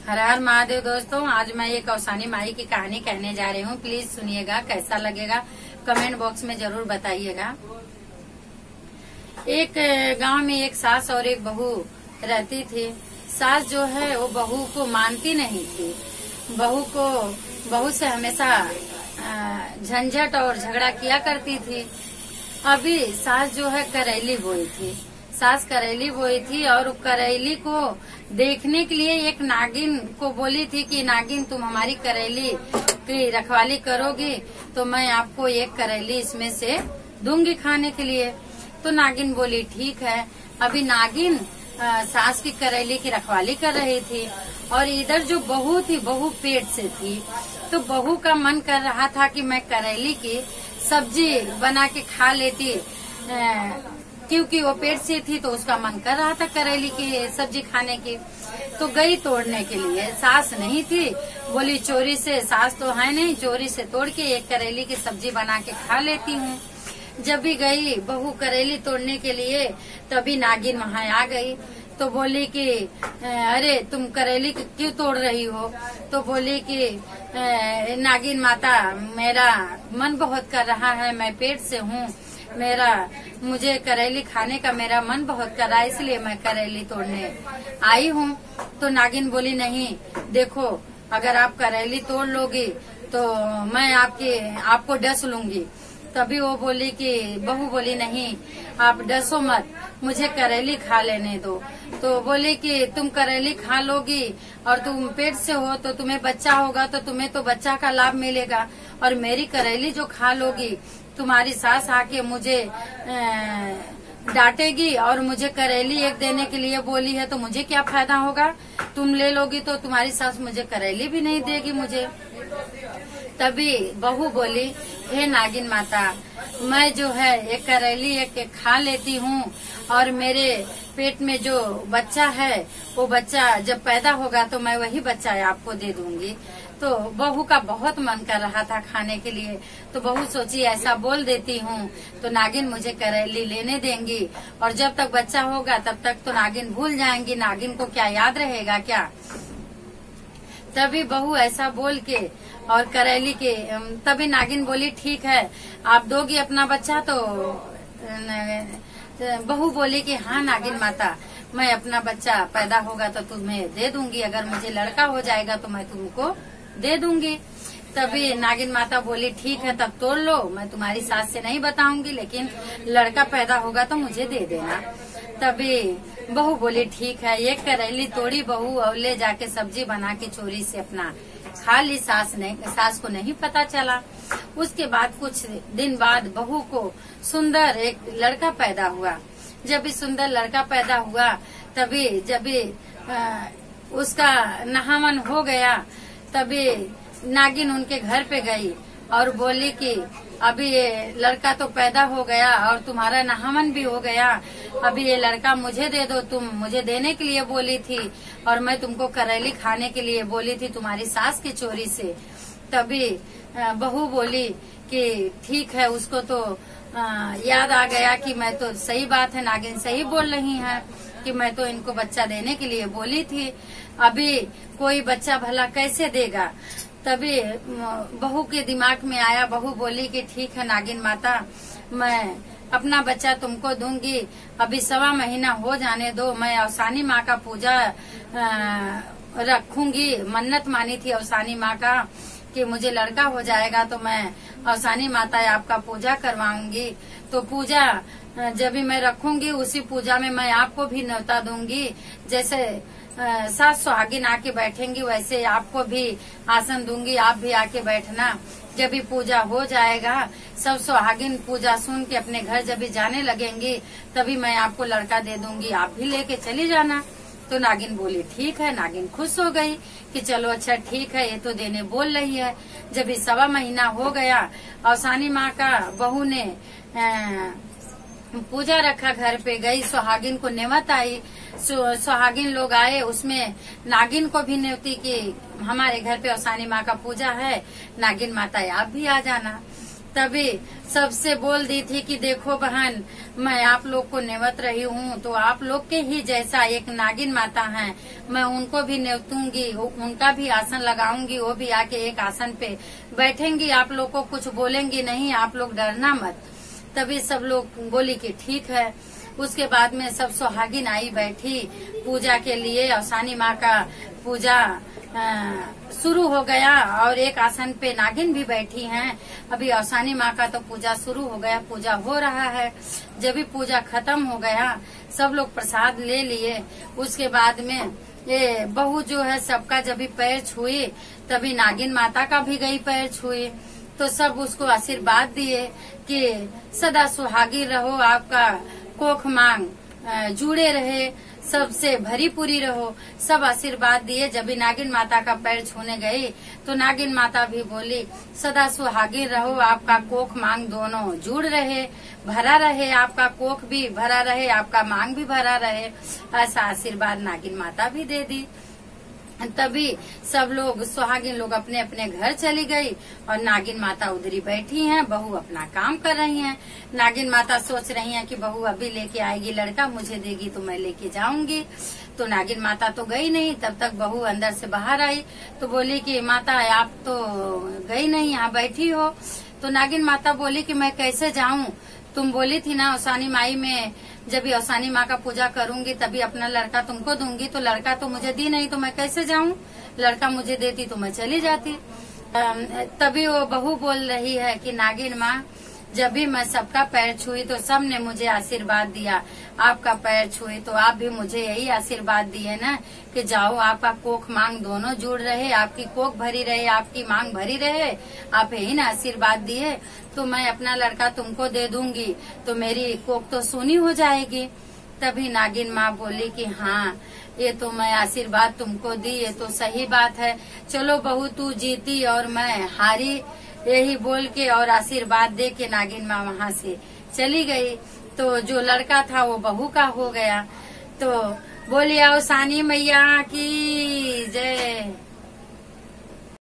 हर हर महादेव। दोस्तों, आज मैं एक कौसानी माई की कहानी कहने जा रही हूँ। प्लीज सुनिएगा, कैसा लगेगा कमेंट बॉक्स में जरूर बताइएगा। एक गांव में एक सास और एक बहू रहती थी। सास जो है वो बहू को मानती नहीं थी। बहू से हमेशा झंझट और झगड़ा किया करती थी। अभी सास जो है करेली बोई थी। सास करेली बोई थी और करेली को देखने के लिए एक नागिन को बोली थी कि नागिन, तुम हमारी करेली की रखवाली करोगी तो मैं आपको एक करेली इसमें से दूंगी खाने के लिए। तो नागिन बोली ठीक है। अभी नागिन सास की करेली की रखवाली कर रही थी और इधर जो बहू थी, बहू पेट से थी। तो बहू का मन कर रहा था कि मैं करेली की सब्जी बना के खा लेती, क्योंकि वो पेट से थी तो उसका मन कर रहा था करेली की सब्जी खाने की। तो गई तोड़ने के लिए, सास नहीं थी। बोली चोरी से, सास तो है नहीं, चोरी से तोड़ के एक करेली की सब्जी बना के खा लेती हूँ। जब भी गई बहू करेली तोड़ने के लिए, तभी नागिन वहाँ आ गई। तो बोली कि अरे तुम करेली क्यों तोड़ रही हो? तो बोली कि नागिन माता, मेरा मन बहुत कर रहा है, मैं पेट से हूँ, मुझे करेली खाने का मेरा मन बहुत कर रहा है, इसलिए मैं करेली तोड़ने आई हूँ। तो नागिन बोली नहीं, देखो अगर आप करेली तोड़ लोगी तो मैं आपको डस लूंगी। तभी वो बोली कि बहू बोली नहीं, आप डसो मत, मुझे करेली खा लेने दो। तो बोले कि तुम करेली खा लोगी और तुम पेट से हो तो तुम्हें बच्चा होगा तो तुम्हें तो बच्चा का लाभ मिलेगा, और मेरी करेली जो खा लोगी तुम्हारी सास आके मुझे डांटेगी और मुझे करेली एक देने के लिए बोली है, तो मुझे क्या फायदा होगा? तुम ले लोगी तो तुम्हारी सास मुझे करेली भी नहीं देगी मुझे। तभी बहू बोली, हे नागिन माता, मैं जो है एक करेली एक खा लेती हूँ और मेरे पेट में जो बच्चा है वो बच्चा जब पैदा होगा तो मैं वही बच्चा आपको दे दूंगी। तो बहू का बहुत मन कर रहा था खाने के लिए। तो बहू सोची ऐसा बोल देती हूँ तो नागिन मुझे करेली लेने देंगी, और जब तक बच्चा होगा तब तक तो नागिन भूल जाएंगी, नागिन को क्या याद रहेगा क्या? तभी बहू ऐसा बोल के और करेली के, तभी नागिन बोली ठीक है, आप दोगी अपना बच्चा? तो बहू बोली कि हाँ नागिन माता, मैं अपना बच्चा पैदा होगा तो तुम्हें दे दूंगी, अगर मुझे लड़का हो जाएगा तो मैं तुमको दे दूंगी। तभी नागिन माता बोली ठीक है, तब तोड़ लो, मैं तुम्हारी सास से नहीं बताऊंगी, लेकिन लड़का पैदा होगा तो मुझे दे देना। तभी बहू बोली ठीक है। एक करेली तोड़ी बहू और ले जाके सब्जी बना के चोरी से अपना खा ली। सास को नहीं पता चला। उसके बाद कुछ दिन बाद बहू को सुंदर एक लड़का पैदा हुआ। जब भी सुंदर लड़का पैदा हुआ, तभी जब भी उसका नहावन हो गया, तभी नागिन उनके घर पे गई और बोली कि अभी ये लड़का तो पैदा हो गया और तुम्हारा नहावन भी हो गया, अभी ये लड़का मुझे दे दो, तुम मुझे देने के लिए बोली थी और मैं तुमको करेली खाने के लिए बोली थी तुम्हारी सास की चोरी से। तभी बहू बोली कि ठीक है, उसको तो याद आ गया कि मैं तो, सही बात है, नागिन सही बोल रही है कि मैं तो इनको बच्चा देने के लिए बोली थी, अभी कोई बच्चा भला कैसे देगा? तभी बहू के दिमाग में आया। बहू बोली कि ठीक है नागिन माता, मैं अपना बच्चा तुमको दूंगी, अभी 1.25 महीना हो जाने दो, मैं अवसानी माँ का पूजा रखूंगी। मन्नत मानी थी अवसानी माँ का कि मुझे लड़का हो जाएगा तो मैं अवसानी माता आपका पूजा करवाऊंगी। तो पूजा जब भी मैं रखूंगी, उसी पूजा में मैं आपको भी न्योता दूंगी। जैसे सास सुहागिन आके बैठेंगी वैसे आपको भी आसन दूंगी, आप भी आके बैठना। जब भी पूजा हो जाएगा, सब सुहागिन पूजा सुन के अपने घर जब भी जाने लगेंगी, तभी मैं आपको लड़का दे दूंगी, आप भी लेके चली जाना। तो नागिन बोली ठीक है। नागिन खुश हो गई कि चलो अच्छा ठीक है, ये तो देने बोल रही है। जब भी 1.25 महीना हो गया, अवसानी माँ का बहू ने पूजा रखा, घर पे गई, सुहागिन को नेमत आई, सुहागिन लोग आए, उसमें नागिन को भी न्योती कि हमारे घर पे अवसानी माँ का पूजा है, नागिन माता आप भी आ जाना। तभी सबसे बोल दी थी कि देखो बहन, मैं आप लोग को नेवत रही हूँ, तो आप लोग के ही जैसा एक नागिन माता है, मैं उनको भी नेवतूंगी, उनका भी आसन लगाऊंगी, वो भी आके एक आसन पे बैठेंगी, आप लोग को कुछ बोलेंगी नहीं, आप लोग डरना मत। तभी सब लोग बोली कि ठीक है। उसके बाद में सब सुहागिन आई बैठी पूजा के लिए, औसानी माँ का पूजा शुरू हो गया और एक आसन पे नागिन भी बैठी हैं। अभी औसानी माँ का तो पूजा शुरू हो गया, पूजा हो रहा है। जब भी पूजा खत्म हो गया, सब लोग प्रसाद ले लिए। उसके बाद में ये बहू जो है सबका जब भी पैर छुई, तभी नागिन माता का भी गई पैर छुई, तो सब उसको आशीर्वाद दिए कि सदा सुहागी रहो, आपका कोख मांग जुड़े रहे, सबसे भरी पूरी रहो, सब आशीर्वाद दिए। जब भी नागिन माता का पैर छूने गई तो नागिन माता भी बोली सदा सुहागी रहो, आपका कोख मांग दोनों जुड़ रहे, भरा रहे, आपका कोख भी भरा रहे, आपका मांग भी भरा रहे, ऐसा आशीर्वाद नागिन माता भी दे दी। तभी सब लोग सुहागिन लोग अपने अपने घर चली गई और नागिन माता उधरी बैठी हैं, बहू अपना काम कर रही हैं। नागिन माता सोच रही हैं कि बहू अभी लेके आएगी लड़का, मुझे देगी तो मैं लेके जाऊंगी। तो नागिन माता तो गई नहीं। तब तक बहू अंदर से बाहर आई तो बोली कि माता आप तो गई नहीं, यहाँ बैठी हो। तो नागिन माता बोली कि मैं कैसे जाऊं, तुम बोली थी ना औसानी माई में जब भी औसानी माँ का पूजा करूंगी तभी अपना लड़का तुमको दूंगी, तो लड़का तो मुझे दी नहीं, तो मैं कैसे जाऊं, लड़का मुझे देती तो मैं चली जाती। तभी वो बहू बोल रही है कि नागिन माँ, जब भी मैं सबका पैर छुई तो सब ने मुझे आशीर्वाद दिया, आपका पैर छुई तो आप भी मुझे यही आशीर्वाद दिए ना कि जाओ, आपका कोख मांग दोनों जुड़ रहे, आपकी कोख भरी रहे, आपकी मांग भरी रहे, आप यही ना आशीर्वाद दिए, तो मैं अपना लड़का तुमको दे दूंगी तो मेरी कोख तो सूनी हो जाएगी। तभी नागिन माँ बोली कि हाँ, ये तो मैं आशीर्वाद तुमको दी, ये तो सही बात है, चलो बहू तू जीती और मैं हारी, यही बोल के और आशीर्वाद दे के नागिन माँ वहाँ से चली गई। तो जो लड़का था वो बहू का हो गया। तो बोलिए औसानी मैया की जय।